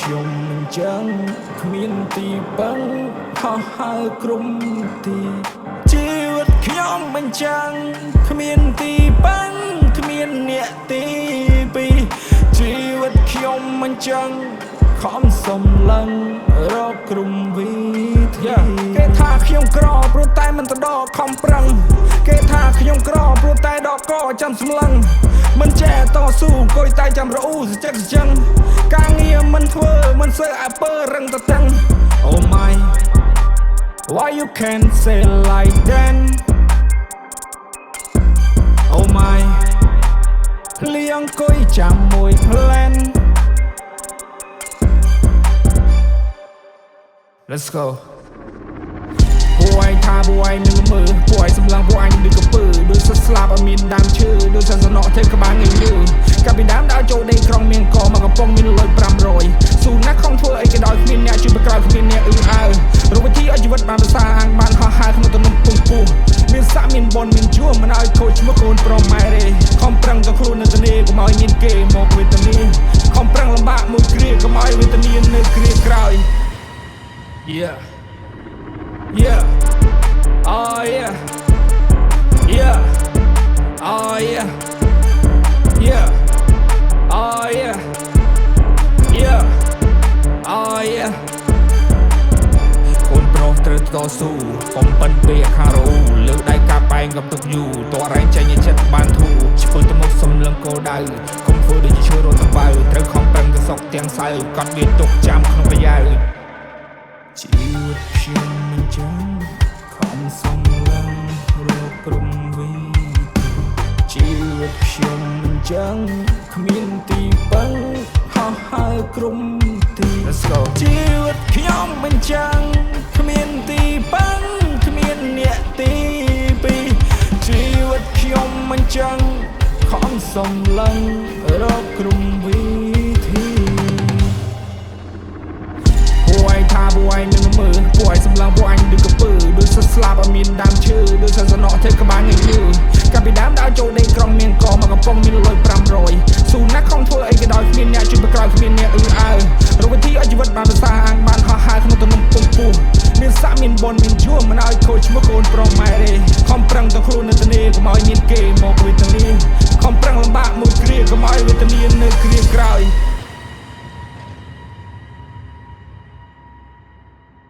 ខ្ញុំមិនចឹងគ្មានទីពឹងហោះហើរក្រុមទីជីវិតខ្ញុំមិនចឹងគ្មានទីពឹងគ្មានអ្នកទីពីរជីវិតខ្ញុំមិនចឹងខំសំឡឹងរកក្រុមវិធីគេថាខ្ញុំក្រព្រោះតែមិនទៅដកខំប្រឹងគេថាខ្ញុំក្រព្រោះតែដកកចាំសម្លឹងមិនចេះតស៊ូអង្គុយតែចាំរអ៊ូសចិត្តសចឹងការងារមិនធ្វើមិនសូវអើពើរឹងតតឹង Oh my why you can't say like that Oh my លៀងអង្គុយចាំមួយ plan Let's go ពួកឯងថាពួកឯងមានមើលពួកឯងសម្លឹងពួកឯងដូចកពើដូចសស្លាប់អត់មានដើមឈើដូចសសនក់ទេក្បាលងាយលឺកាលពីដើមដើរចូលដេកក្រុងមានកមកកំប៉ុងមានលុយ500ស៊ូណាស់ខំធ្វើអីក៏ដោយគ្មានអ្នកជួយបក្រោយគ្មានអ្នកអឺអើរកវិធីឲ្យជីវិតបានប្រសើរអាងបានហោះហើរក្នុងទំនំពងពោះមានសាក់មានបនមានជួរមិនឲ្យខូចឈ្មោះកូនប្រុសម៉ែទេខំប្រឹងទៅខ្លួននៅទនេកុំឲ្យមានគេមកវេទនាខំប្រឹងលំបាកមួយគ្រាកុំឲ្យវេទនានៅគ្រាក្រោយYeah, yeah, oh yeah, yeah, oh yeah, yeah, oh yeah, yeah, oh yeah. កូនប្រុសត្រូវតស៊ូបំពេញពេលខាងរអ៊ូលើកដៃកាបែងកំទុកយូរតរែងចេញឲ្យចិត្តបានធូរធ្វើទៅមុខសំលឹងគោលដៅកុំធ្វើដូចជាឈើរត់ទៅបៅត្រូវខំប្រឹងទៅសក់ទាំងសៅកត់វាទុកចាំក្នុងប្រយោជន៍ជីវិតខ្ញុំមិនចឹងខំសំឡឹងរកក្រុមវិធីជីវិតខ្ញុំមិនចឹងគ្មានទីពឹងហោះហើរក្រុមទី Let's go ជីវិតខ្ញុំមិនចឹងគ្មានទីពឹងគ្មានអ្នកទីពីរជីវិតខ្ញុំមិនចឹងខំសំឡឹងរកក្រុមវិធីពួកឯងថាពួកឯងមានមើលពួកឯងសម្លឹងពួកឯងដូចកពើដូចសស្លាប់អត់មានដើមឈើដូចសសនក់ទេក្បាលងាយលឺកាលពីដើមដើរចូលដេកក្រុងមានកមកកំប៉ុងមានលុយ500ស៊ូណាស់ខំធ្វើអីក៏ដោយគ្មានអ្នកជួយបក្រោយគ្មានអ្នកអឺអើរកវិធីឲ្យជីវិតបានប្រសើរអាងបានហោះហើរក្នុងទំនំពងពោះមានសាក់មានបនមានជួរមិនឲ្យខូចឈ្មោះកូនប្រុសម៉ែទេខំប្រឹងទៅខ្លួននៅទនេកុំឲ្យមានគេមកវេទនាខំប្រឹងលំបាកមួយគ្រាកុំឲ្យវេទនានៅគ្រាក្រោយ